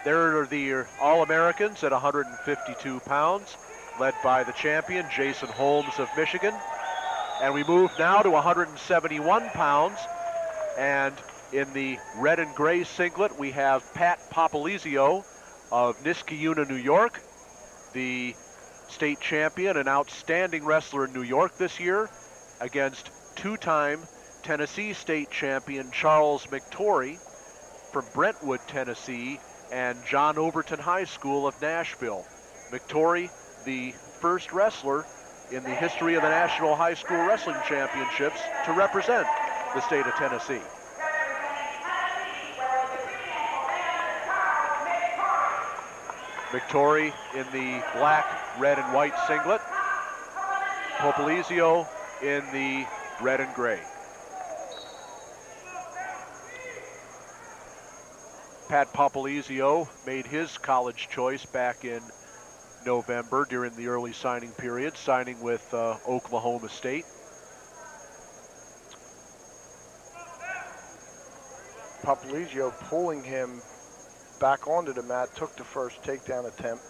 There are the All-Americans at 152 pounds, led by the champion, Jason Holmes of Michigan. And we move now to 171 pounds, and in the red and gray singlet, we have Pat Popolixio of Niskayuna, New York, the state champion and outstanding wrestler in New York this year, against two-time Tennessee state champion Charles McTorry from Brentwood, Tennessee, and John Overton High School of Nashville. McTorry, the first wrestler in the history of the National High School Wrestling Championships to represent the state of Tennessee. McTorry in the black, red, and white singlet. Popolixio in the red and gray. Pat Popolixio made his college choice back in November during the early signing period, signing with Oklahoma State. Popolixio pulling him back onto the mat, took the first takedown attempt.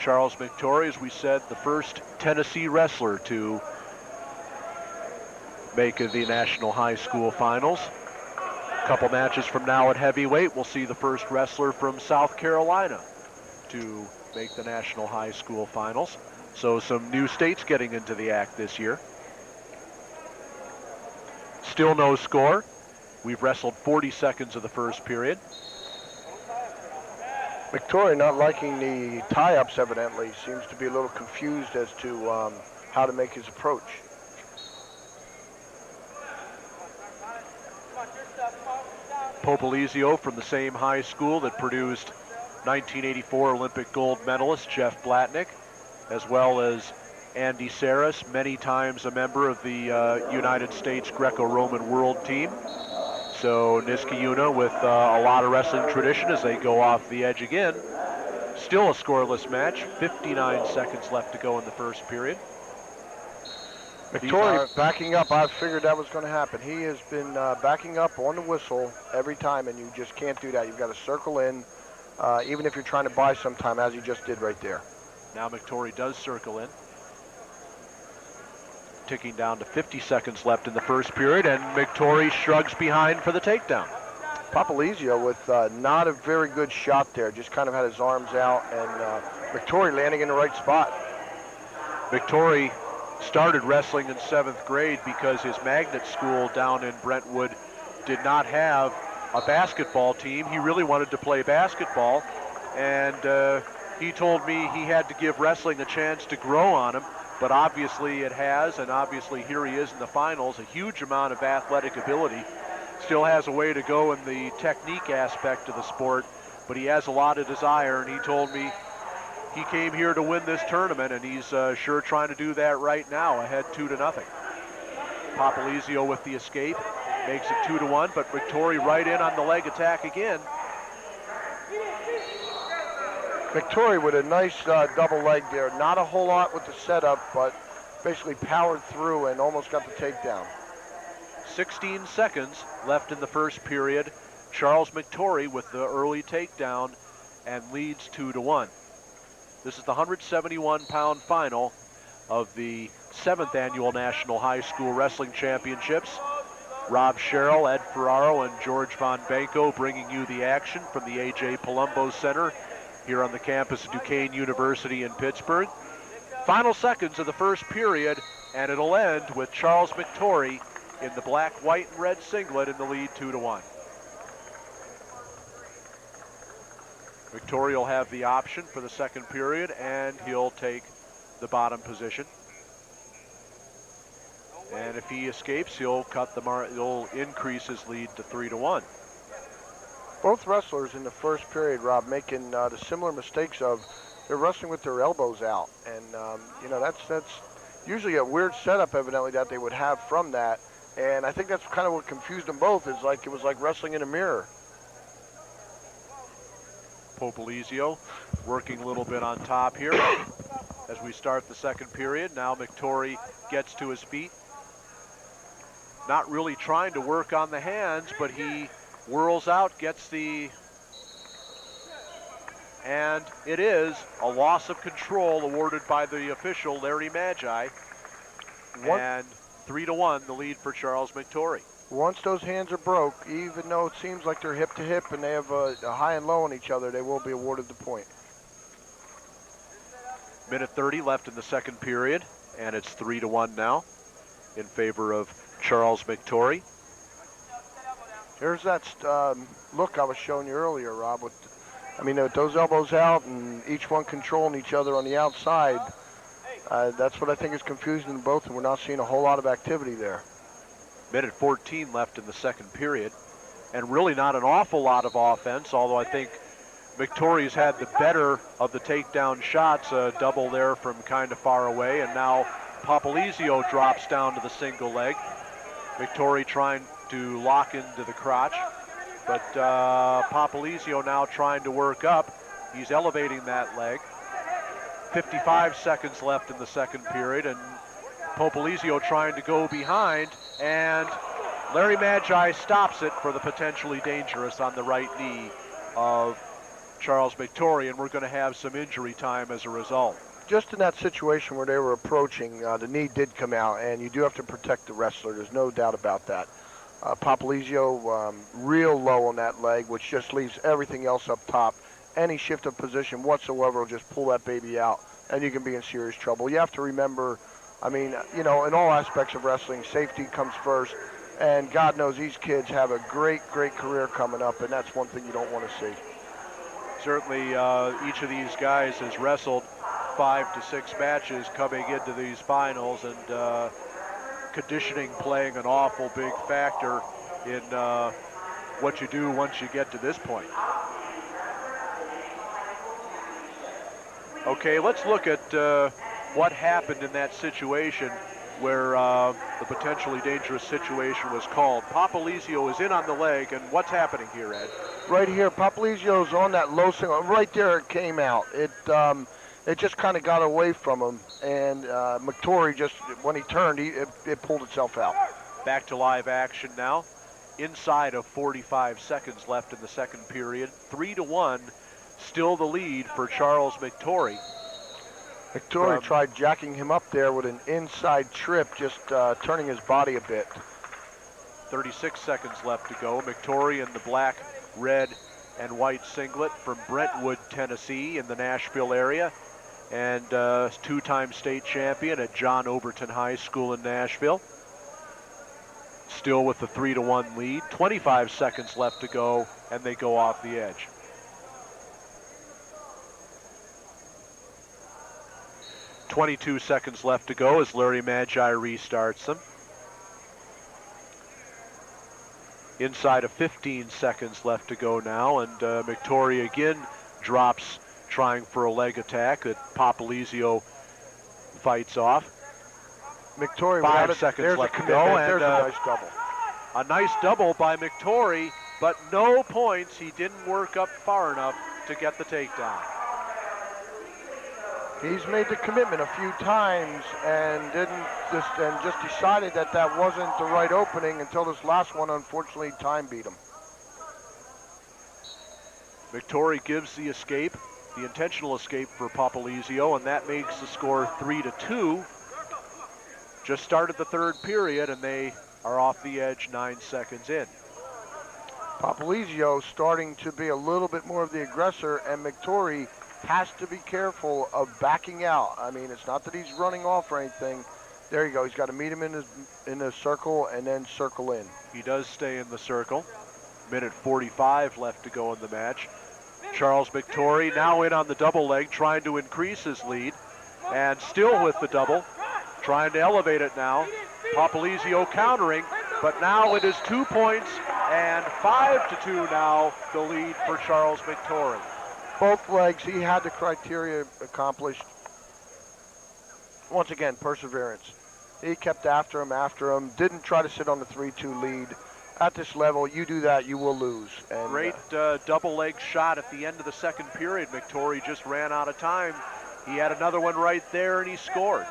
Charles McTorry, as we said, the first Tennessee wrestler to make the National High School Finals. A couple matches from now at heavyweight, we'll see the first wrestler from South Carolina to make the National High School Finals. So some new states getting into the act this year. Still no score. We've wrestled 40 seconds of the first period. McTorry not liking the tie-ups, evidently. Seems to be a little confused as to how to make his approach. Popolixio from the same high school that produced 1984 Olympic gold medalist Jeff Blatnick, as well as Andy Saris, many times a member of the United States Greco-Roman World Team. So Niskayuna with a lot of wrestling tradition as they go off the edge again. Still a scoreless match, 59 seconds left to go in the first period. McTorry backing up. I figured that was going to happen. He has been backing up on the whistle every time, and you just can't do that. You've got to circle in, even if you're trying to buy some time, as he just did right there. Now McTorry does circle in. Ticking down to 50 seconds left in the first period, and McTorry shrugs behind for the takedown. Popolixio with not a very good shot there, just kind of had his arms out, and McTorry landing in the right spot. McTorry started wrestling in 7th grade because his magnet school down in Brentwood did not have a basketball team. He really wanted to play basketball, and he told me he had to give wrestling a chance to grow on him. But obviously it has, and obviously here he is in the finals, a huge amount of athletic ability. Still has a way to go in the technique aspect of the sport, but he has a lot of desire, and he told me he came here to win this tournament, and he's sure trying to do that right now, ahead 2-0. Popolixio with the escape, makes it 2-1, but McTorry right in on the leg attack again. McTorry with a nice double leg there. Not a whole lot with the setup, but basically powered through and almost got the takedown. 16 seconds left in the first period. Charles McTorry with the early takedown and leads 2-1. This is the 171-pound final of the 7th annual National High School Wrestling Championships. Rob Sherrill, Ed Ferraro, and George Von Benko bringing you the action from the A.J. Palumbo Center here on the campus of Duquesne University in Pittsburgh. Final seconds of the first period, and it'll end with Charles McTorry in the black, white, and red singlet in the lead 2-1. McTorry will have the option for the second period, and he'll take the bottom position. And if he escapes, he'll he'll increase his lead to 3-1. Both wrestlers in the first period, Rob, making the similar mistakes of they're wrestling with their elbows out, and you know that's usually a weird setup, evidently, that they would have from that. And I think that's kind of what confused them both. Is like it was like wrestling in a mirror. Popolixio working a little bit on top here as we start the second period. Now McTorry gets to his feet. Not really trying to work on the hands, but he whirls out, gets the, and it is a loss of control awarded by the official, Larry Magi. And 3-1, the lead for Charles McTorry. Once those hands are broke, even though it seems like they're hip to hip and they have a high and low on each other, they will be awarded the point. Minute 30 left in the second period, and it's 3-1 now in favor of Charles McTorry. Here's that look I was showing you earlier, Rob. With those elbows out and each one controlling each other on the outside. That's what I think is confusing them both, and we're not seeing a whole lot of activity there. Minute 14 left in the second period, and really not an awful lot of offense, although I think McTorry's had the better of the takedown shots, a double there from kind of far away, and now Popolixio drops down to the single leg. McTorry trying to lock into the crotch, but Popolixio now trying to work up. He's elevating that leg. 55 seconds left in the second period, and Popolixio trying to go behind, and Larry Magi stops it for the potentially dangerous on the right knee of Charles McTorry, and we're going to have some injury time as a result. Just in that situation where they were approaching, the knee did come out, and you do have to protect the wrestler. There's no doubt about that. Popolixio real low on that leg, which just leaves everything else up top. Any shift of position whatsoever will just pull that baby out, and you can be in serious trouble. You have to remember, in all aspects of wrestling, safety comes first, and God knows these kids have a great, great career coming up, and that's one thing you don't want to see. Certainly, each of these guys has wrestled 5 to 6 matches coming into these finals, and conditioning playing an awful big factor in what you do once you get to this point. Okay, let's look at what happened in that situation where the potentially dangerous situation was called. Popolixio is in on the leg, and what's happening here, Ed? Right here, Popolixio's on that low single. Right there it came out. It just kind of got away from him, and McTorry just, when he turned, it pulled itself out. Back to live action now. Inside of 45 seconds left in the second period. 3-1, still the lead for Charles McTorry. McTorry tried jacking him up there with an inside trip, just turning his body a bit. 36 seconds left to go. McTorry in the black, red, and white singlet from Brentwood, Tennessee in the Nashville area, and two-time state champion at John Overton High School in Nashville. Still with the 3-1 lead. 25 seconds left to go, and they go off the edge. .22 seconds left to go as Larry Magi restarts them. Inside of 15 seconds left to go now, and McTorry again drops, trying for a leg attack that Popolixio fights off. McTorry, 5 seconds left to go, and there's a nice double. A nice double by McTorry, but no points. He didn't work up far enough to get the takedown. He's made the commitment a few times and just decided that wasn't the right opening until this last one. Unfortunately, time beat him. McTorry gives the escape, the intentional escape for Popolixio, and that makes the score 3-2. Just started the third period, and they are off the edge 9 seconds in. Popolixio starting to be a little bit more of the aggressor, and McTorry has to be careful of backing out. It's not that he's running off or anything. There you go. He's got to meet him in the circle and then circle in. He does stay in the circle. Minute 45 left to go in the match. Charles McTorry now in on the double leg, trying to increase his lead, and still with the double, trying to elevate it now. Popolixio countering, but now it is 2 points, and 5-2 now the lead for Charles McTorry. Both legs, he had the criteria accomplished. Once again, perseverance. He kept after him, didn't try to sit on the 3-2 lead. At this level, you do that, you will lose. And, great double leg shot at the end of the second period. McTorry just ran out of time. He had another one right there, and he scored.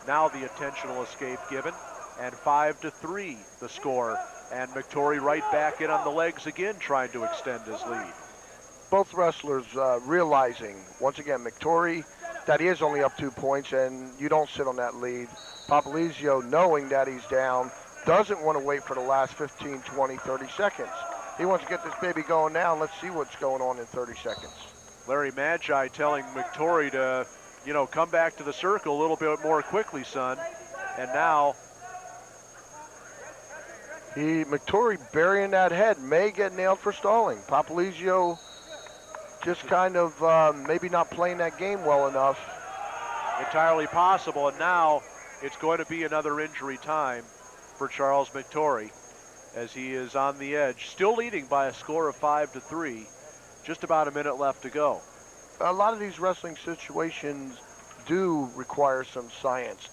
Now the intentional escape given, and 5-3 the score And McTorry right back in on the legs again, trying to extend his lead. Both wrestlers realizing, once again, McTorry, that he is only up 2 points, and you don't sit on that lead. Popolixio, knowing that he's down, doesn't want to wait for the last 15, 20, 30 seconds. He wants to get this baby going now, and let's see what's going on in 30 seconds. Larry Magi telling McTorry to, come back to the circle a little bit more quickly, son. And now McTorry burying that head may get nailed for stalling. Popolixio just kind of maybe not playing that game well enough. Entirely possible, and now it's going to be another injury time for Charles McTorry as he is on the edge, still leading by a score of 5-3. Just about a minute left to go. A lot of these wrestling situations do require some science.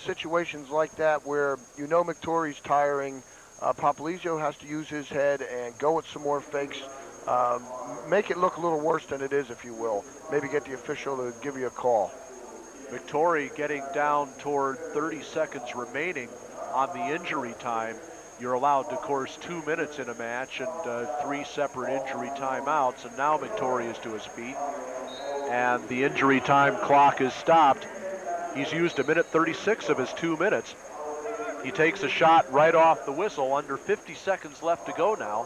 Situations like that where McTorry's tiring, Popolixio has to use his head and go with some more fakes, make it look a little worse than it is, if you will. Maybe get the official to give you a call. McTorry getting down toward 30 seconds remaining on the injury time. You're allowed to course 2 minutes in a match and 3 separate injury timeouts, and now McTorry is to his feet. And the injury time clock is stopped. He's used 1:36 of his 2 minutes. He takes a shot right off the whistle, under 50 seconds left to go now.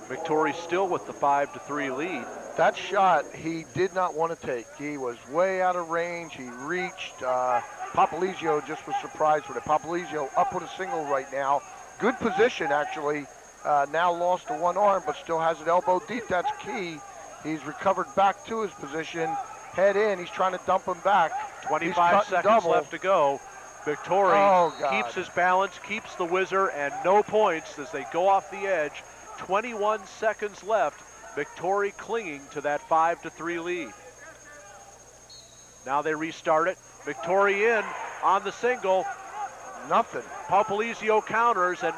McTorry still with the 5-3 lead. That shot he did not want to take. He was way out of range. He reached. Popolixio just was surprised with it. Popolixio up with a single right now. Good position, actually. Now lost to one arm, but still has it elbow deep. That's key. He's recovered back to his position. Head in. He's trying to dump him back. 25 seconds left to go. McTorry keeps his balance, keeps the whizzer, and no points as they go off the edge. 21 seconds left. McTorry clinging to that 5-3 lead. Now they restart it. McTorry in on the single. Nothing. Popolixio counters, and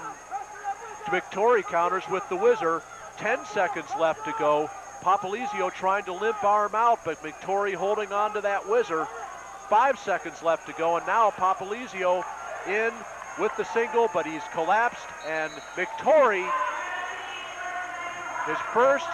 McTorry counters with the whizzer. 10 seconds left to go. Popolixio trying to limp arm out, but McTorry holding on to that whizzer. 5 seconds left to go, and now Popolixio in with the single, but he's collapsed, and McTorry, the first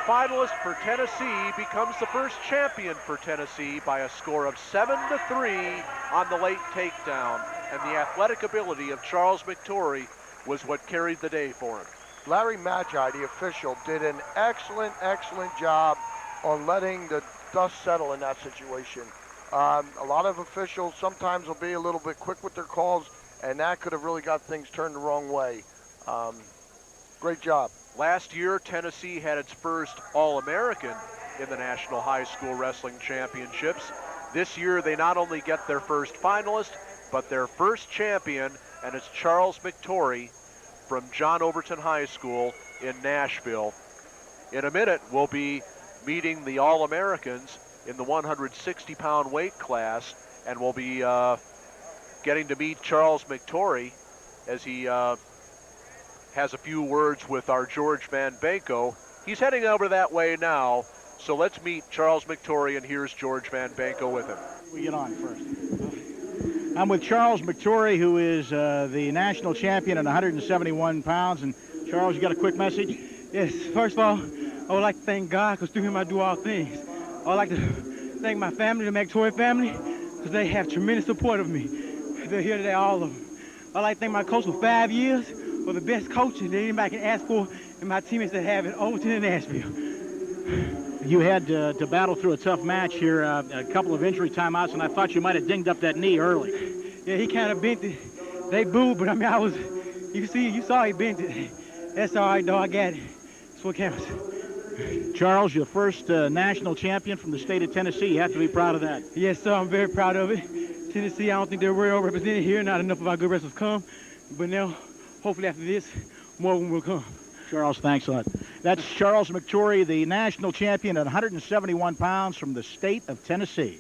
finalist for Tennessee, becomes the first champion for Tennessee by a score of 7-3 on the late takedown, and the athletic ability of Charles McTorry was what carried the day for him. Larry Magi, the official, did an excellent job on letting the dust settle in that situation. A lot of officials sometimes will be a little bit quick with their calls, and that could have really got things turned the wrong way. Great job. Last year, Tennessee had its first All-American in the National High School Wrestling Championships. This year, they not only get their first finalist, but their first champion, and it's Charles McTorry from John Overton High School in Nashville. In a minute, we'll be meeting the All-Americans in the 160-pound weight class, and we'll be getting to meet Charles McTorry as he has a few words with our George Van Banco. He's heading over that way now, so let's meet Charles McTorry, and here's George Van Banco with him. We get on first. I'm with Charles McTorry, who is the national champion at 171 pounds. And Charles, you got a quick message? Yes, first of all, I would like to thank God, because through him I do all things. I would like to thank my family, the McTorry family, because they have tremendous support of me. They're here today, all of them. I'd like to thank my coach for 5 years, for the best coaching that anybody can ask for, and my teammates that have in Overton and Nashville. You had to battle through a tough match here, a couple of injury timeouts, and I thought you might have dinged up that knee early. Yeah, he kind of bent it. They booed, but I mean, you saw he bent it. That's all right, though, I got it. That's what counts. Charles, your first national champion from the state of Tennessee. You have to be proud of that. Yes, sir, I'm very proud of it. Tennessee, I don't think they're well represented here. Not enough of our good wrestlers come. But now, hopefully after this, more of them will come. Charles, thanks a lot. That's Charles McTorry, the national champion at 171 pounds from the state of Tennessee.